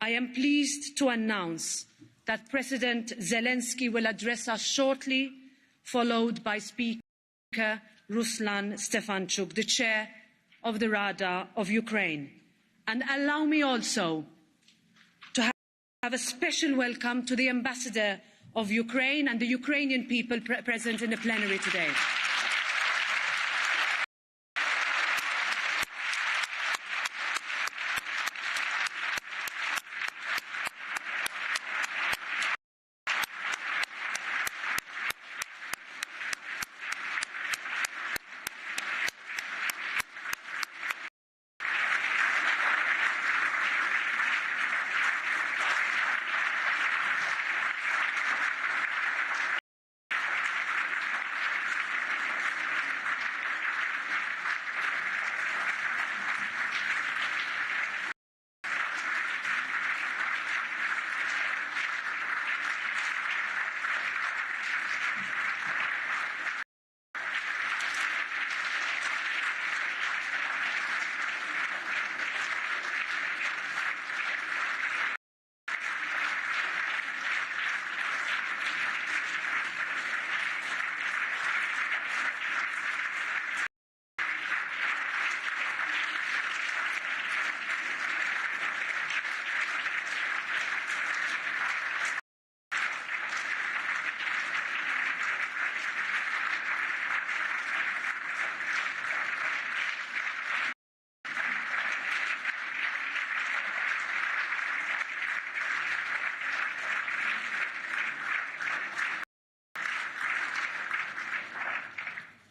I am pleased to announce that President Zelensky will address us shortly, followed by Speaker Ruslan Stefanchuk, the Chair of the Rada of Ukraine. And allow me also to have a special welcome to the Ambassador of Ukraine and the Ukrainian people present in the plenary today.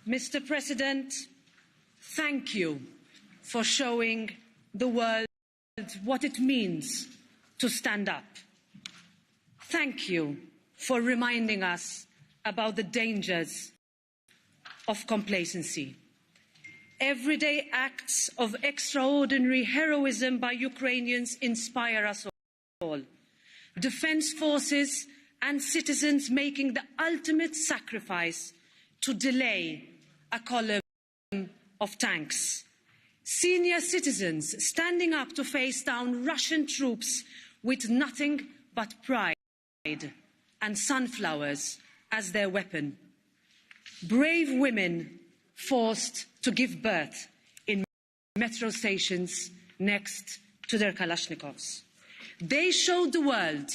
Mr. President, thank you for showing the world what it means to stand up. Thank you for reminding us about the dangers of complacency. Everyday acts of extraordinary heroism by Ukrainians inspire us all. Defence forces and citizens making the ultimate sacrifice to delay a column of tanks. Senior citizens standing up to face down Russian troops with nothing but pride and sunflowers as their weapon. Brave women forced to give birth in metro stations next to their Kalashnikovs. They showed the world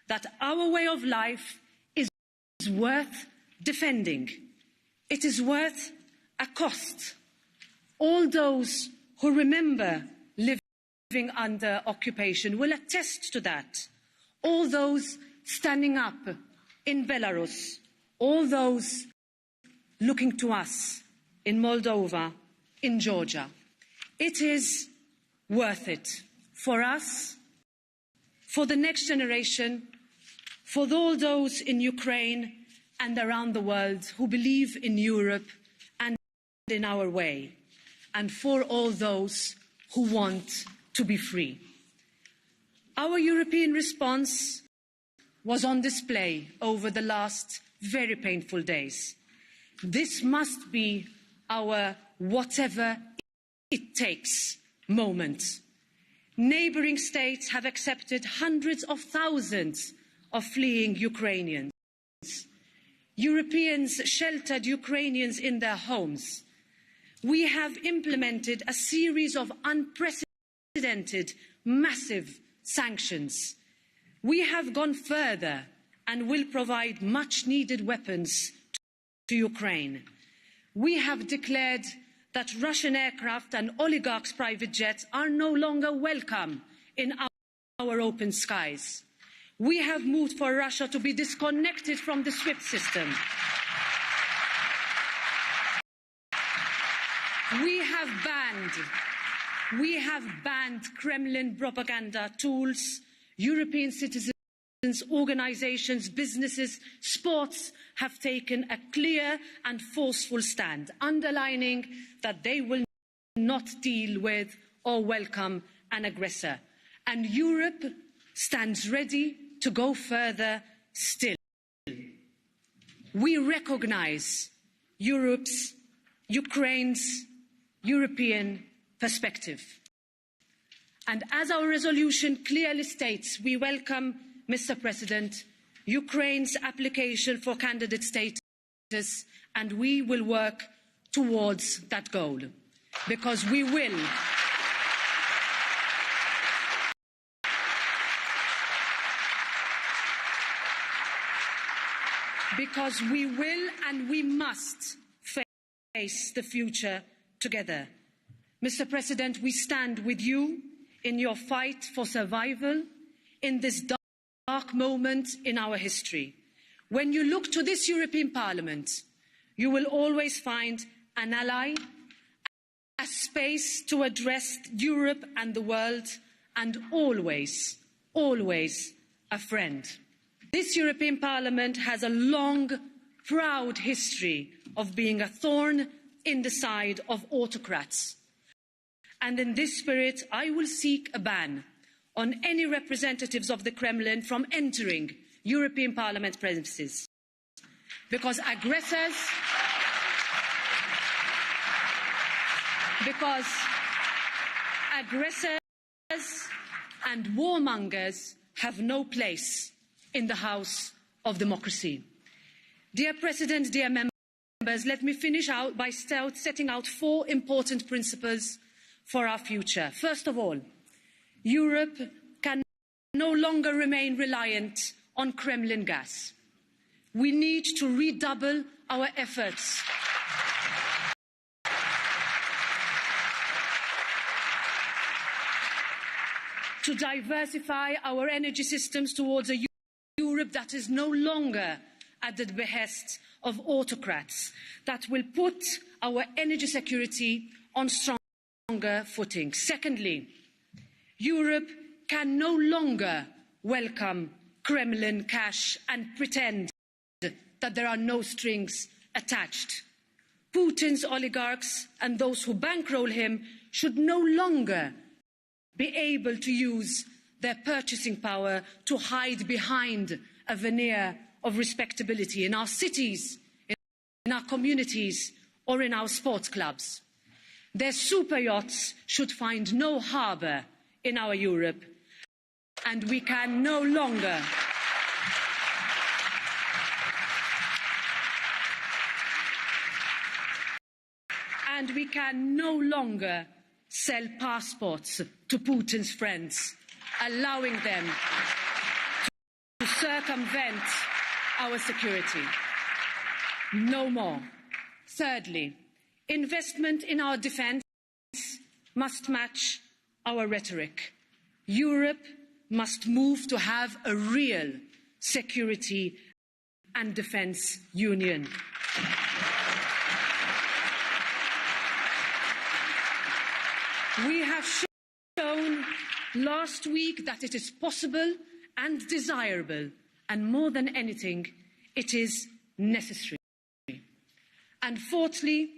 that our way of life is worth defending. It is worth a cost. All those who remember living under occupation will attest to that. All those standing up in Belarus, all those looking to us in Moldova, in Georgia. It is worth it for us, for the next generation, for all those in Ukraine and around the world who believe in Europe and in our way, and for all those who want to be free. Our European response was on display over the last very painful days. This must be our whatever it takes moment. Neighbouring states have accepted hundreds of thousands of fleeing Ukrainians. Europeans sheltered Ukrainians in their homes. We have implemented a series of unprecedented, massive sanctions. We have gone further and will provide much-needed weapons to Ukraine. We have declared that Russian aircraft and oligarchs' private jets are no longer welcome in our open skies. We have moved for Russia to be disconnected from the SWIFT system. We have banned Kremlin propaganda tools. European citizens, organisations, businesses, sports have taken a clear and forceful stand, underlining that they will not deal with or welcome an aggressor. And Europe stands ready to go further still. We recognise Ukraine's European perspective. And as our resolution clearly states, we welcome, Mr. President, Ukraine's application for candidate status, and we will work towards that goal, because we will. Because we will and we must face the future together. Mr. President, we stand with you in your fight for survival in this dark moment in our history. When you look to this European Parliament, you will always find an ally, a space to address Europe and the world, and always, always a friend. This European Parliament has a long, proud history of being a thorn in the side of autocrats. And in this spirit, I will seek a ban on any representatives of the Kremlin from entering European Parliament premises. Because aggressors and warmongers have no place in the House of Democracy. Dear President, dear members, let me finish out by setting out 4 important principles for our future. First of all, Europe can no longer remain reliant on Kremlin gas. We need to redouble our efforts to diversify our energy systems towards a Europe that is no longer at the behest of autocrats, that will put our energy security on stronger footing. Secondly, Europe can no longer welcome Kremlin cash and pretend that there are no strings attached. Putin's oligarchs and those who bankroll him should no longer be able to use their purchasing power to hide behind a veneer of respectability in our cities, in our communities, or in our sports clubs. Their super yachts should find no harbour in our Europe, and we can no longer sell passports to Putin's friends, allowing them to circumvent our security. No more. Thirdly, investment in our defence must match our rhetoric. Europe must move to have a real security and defence union. We have shown last week that it is possible and desirable, and more than anything, it is necessary. And fourthly,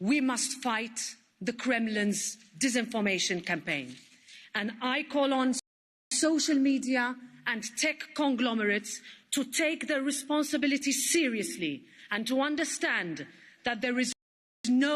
we must fight the Kremlin's disinformation campaign. And I call on social media and tech conglomerates to take their responsibility seriously and to understand that there is no